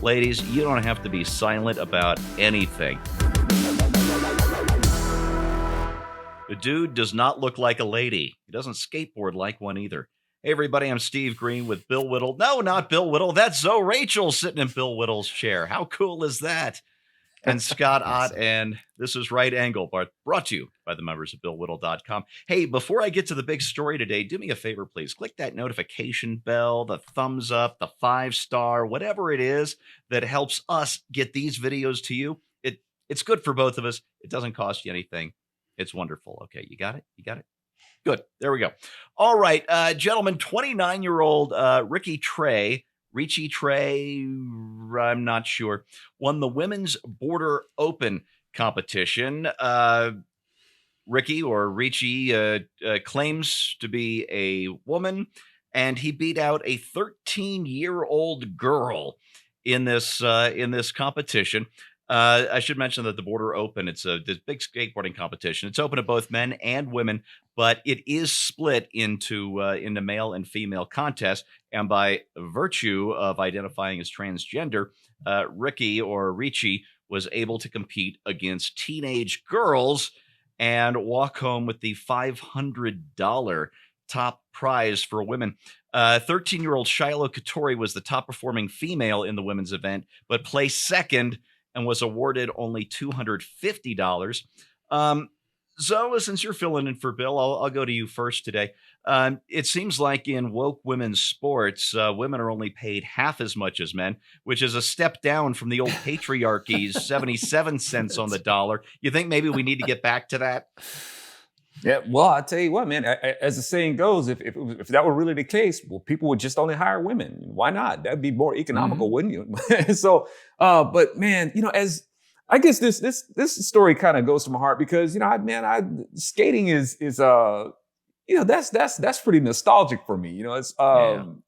Ladies, you don't have to be silent about anything. The dude does not look like a lady. He doesn't skateboard like one either. Hey, everybody, I'm Steve Green with Bill Whittle. No, not Bill Whittle. That's Zoe Rachel sitting in Bill Whittle's chair. How cool is that? And Scott Ott, Awesome. and this is Right Angle, brought to you by the members of BillWhittle.com. Hey, before I get to the big story today, do me a favor, please. Click that notification bell, the thumbs up, the 5-star, whatever it is that helps us get these videos to you. It's good for both of us. It doesn't cost you anything. It's wonderful. Okay, you got it? You got it? Good. There we go. All right, gentlemen, 29-year-old Ricci Tres, I'm not sure, won the women's border open competition. Ricci claims to be a woman, and he beat out a 13-year-old girl in this competition. I should mention that the Border Open, it's this big skateboarding competition. It's open to both men and women, but it is split into male and female contests. And by virtue of identifying as transgender, Ricci was able to compete against teenage girls and walk home with the $500 top prize for women. 13-year-old Shiloh Katori was the top performing female in the women's event, but placed second and was awarded only $250. Zoe, since you're filling in for Bill, I'll go to you first today. It seems like in woke women's sports, women are only paid half as much as men, which is a step down from the old patriarchy's 77 cents on the dollar. You think maybe we need to get back to that? Yeah, well, I tell you what, man. As the saying goes, if that were really the case, well, people would just only hire women. Why not? That'd be more economical, wouldn't you? So, but man, as I guess this story kind of goes to my heart because skating is that's pretty nostalgic for me. It's I'm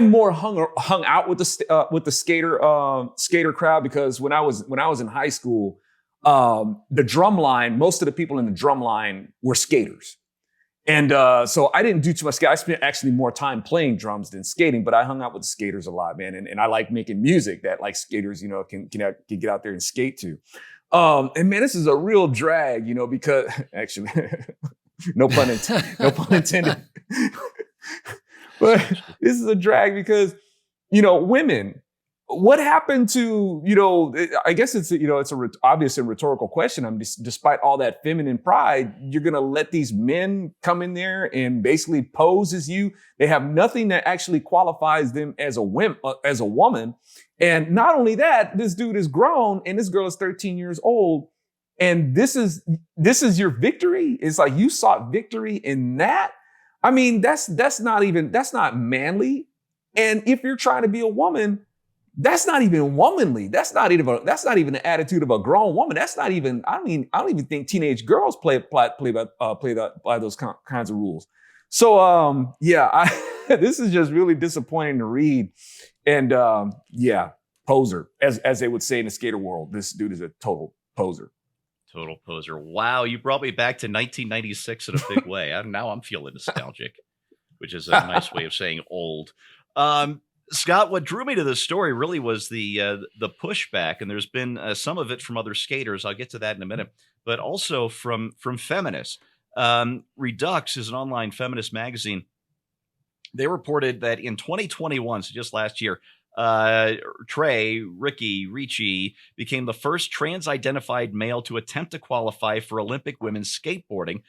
more hung out with the skater crowd because when I was in high school. The drum line, most of the people in the drum line were skaters. And so I didn't do too much. I spent actually more time playing drums than skating, but I hung out with the skaters a lot, man. And I like making music that like skaters, can get out there and skate to. And man, this is a real drag, because actually, no pun intended. But this is a drag because, women. What happened to, I guess it's obvious and rhetorical question. Despite all that feminine pride, you're going to let these men come in there and basically pose as you. They have nothing that actually qualifies them as a woman. And not only that, this dude is grown and this girl is 13 years old. And this is your victory. It's like you sought victory in that. I mean, that's not manly. And if you're trying to be a woman, that's not even womanly. That's not even the attitude of a grown woman. That's not even. I don't even think teenage girls play by those kinds of rules. So this is just really disappointing to read. And poser, as they would say in the skater world. This dude is a total poser. Total poser. Wow, you brought me back to 1996 in a big way. Now I'm feeling nostalgic, which is a nice way of saying old. Scott, what drew me to this story really was the pushback, and there's been some of it from other skaters. I'll get to that in a minute, but also from feminists. Redux is an online feminist magazine. They reported that in 2021, so just last year, Ricci became the first trans-identified male to attempt to qualify for Olympic women's skateboarding,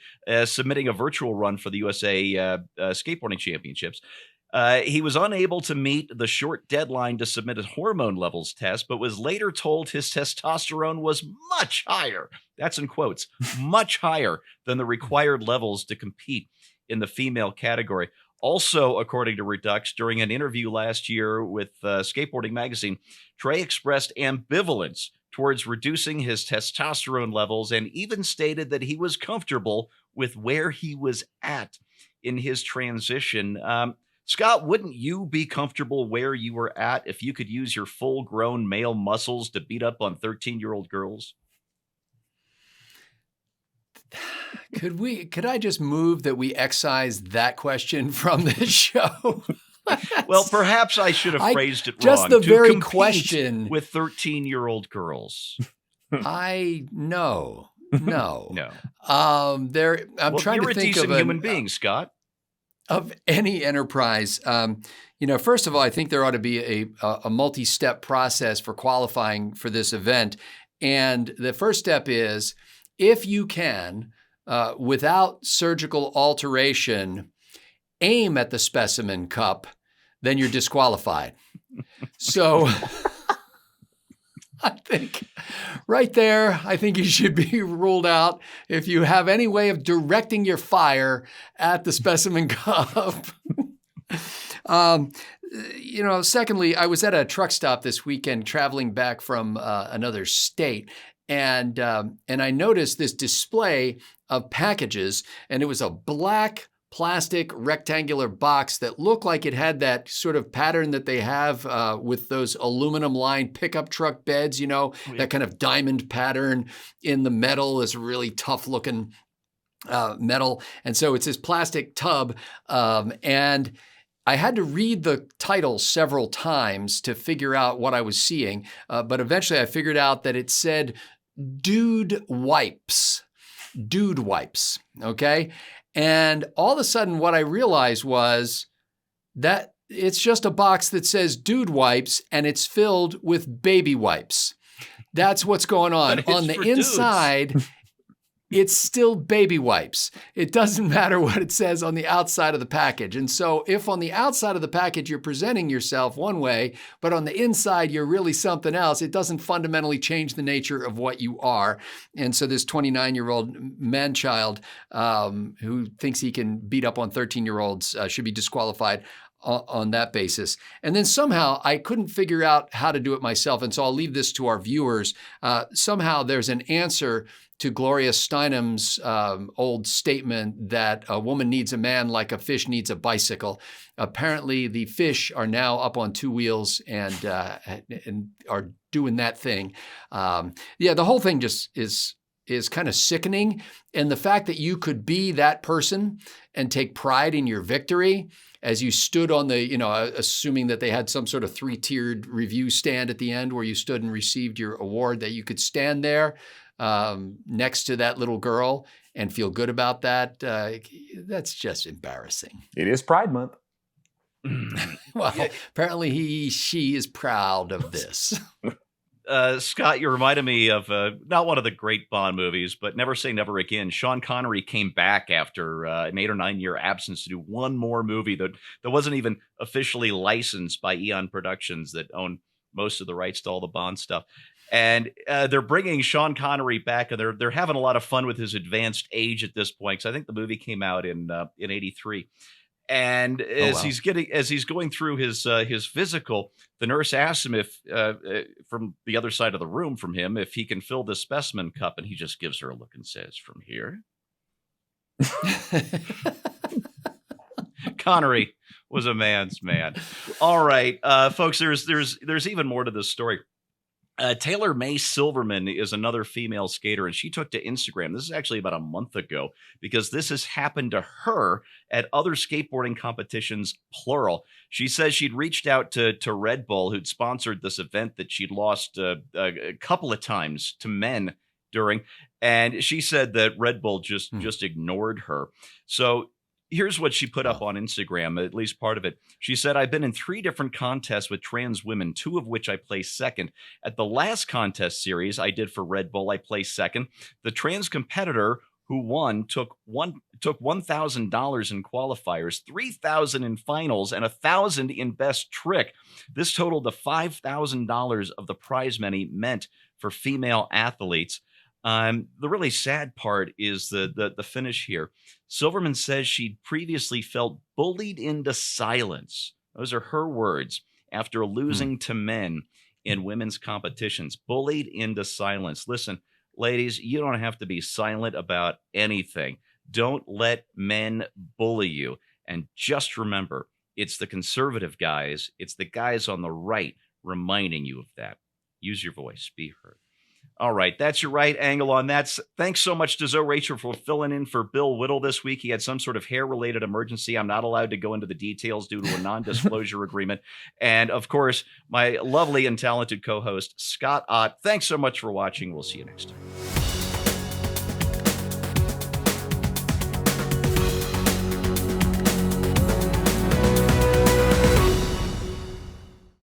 submitting a virtual run for the USA Skateboarding Championships. He was unable to meet the short deadline to submit a hormone levels test, but was later told his testosterone was much higher. That's in quotes, much higher than the required levels to compete in the female category. Also, according to Redux, during an interview last year with Skateboarding Magazine, Trey expressed ambivalence towards reducing his testosterone levels and even stated that he was comfortable with where he was at in his transition. Scott, wouldn't you be comfortable where you were at if you could use your full-grown male muscles to beat up on 13-year-old girls? Could I just move that we excise that question from this show? Well, perhaps I should have phrased it just wrong. the To very compete question with 13-year-old girls. No. No. I'm Well, trying you're to a think decent of human being, Scott. of any enterprise. First of all, I think there ought to be a multi-step process for qualifying for this event. And the first step is, if you can, without surgical alteration, aim at the specimen cup, then you're disqualified. So I think right there, I think you should be ruled out if you have any way of directing your fire at the specimen cup. Secondly, I was at a truck stop this weekend traveling back from another state, and I noticed this display of packages, and it was a black plastic rectangular box that looked like it had that sort of pattern that they have with those aluminum lined pickup truck beds, that kind of diamond pattern in the metal is really tough looking metal. And so it's this plastic tub. And I had to read the title several times to figure out what I was seeing. But eventually I figured out that it said dude wipes. Dude wipes. Okay. And all of a sudden, what I realized was that it's just a box that says dude wipes, and it's filled with baby wipes. That's what's going on. On the inside, it's still baby wipes. It doesn't matter what it says on the outside of the package. And so if on the outside of the package you're presenting yourself one way, but on the inside you're really something else, it doesn't fundamentally change the nature of what you are. And so this 29-year-old man-child who thinks he can beat up on 13-year-olds should be disqualified on that basis. And then somehow I couldn't figure out how to do it myself. And so I'll leave this to our viewers. Somehow there's an answer to Gloria Steinem's old statement that a woman needs a man like a fish needs a bicycle. Apparently the fish are now up on two wheels and are doing that thing. The whole thing just is kind of sickening. And the fact that you could be that person and take pride in your victory as you stood on the, assuming that they had some sort of 3-tiered review stand at the end where you stood and received your award, that you could stand there next to that little girl and feel good about that. That's just embarrassing. It is Pride Month. Well, apparently she is proud of this. Scott, you reminded me of not one of the great Bond movies, but Never Say Never Again. Sean Connery came back after an 8 or 9 year absence to do one more movie that wasn't even officially licensed by Eon Productions, that owned most of the rights to all the Bond stuff. And they're bringing Sean Connery back, and they're having a lot of fun with his advanced age at this point, because I think the movie came out in '83. And as he's going through his physical, the nurse asks him if from the other side of the room from him if he can fill this specimen cup, and he just gives her a look and says, "From here." Connery was a man's man. All right, folks, there's even more to this story. Taylor May Silverman is another female skater, and she took to Instagram. This is actually about a month ago, because this has happened to her at other skateboarding competitions, plural. She says she'd reached out to Red Bull, who'd sponsored this event that she'd lost a couple of times to men during, and she said that Red Bull just ignored her. So here's what she put up on Instagram, at least part of it. She said, "I've been in 3 different contests with trans women, 2 of which I placed second. At the last contest series I did for Red Bull, I placed second. The trans competitor who won took $1,000 in qualifiers, $3,000 in finals, and $1,000 in best trick. This totaled the $5,000 of the prize money meant for female athletes." The really sad part is the finish here. Silverman says she'd previously felt bullied into silence. Those are her words, after losing to men in women's competitions. Bullied into silence. Listen, ladies, you don't have to be silent about anything. Don't let men bully you. And just remember, it's the conservative guys, it's the guys on the right reminding you of that. Use your voice, be heard. All right, that's your right angle on that. Thanks so much to Zoe Rachel for filling in for Bill Whittle this week. He had some sort of hair-related emergency. I'm not allowed to go into the details due to a non-disclosure agreement. And of course, my lovely and talented co-host, Scott Ott. Thanks so much for watching. We'll see you next time.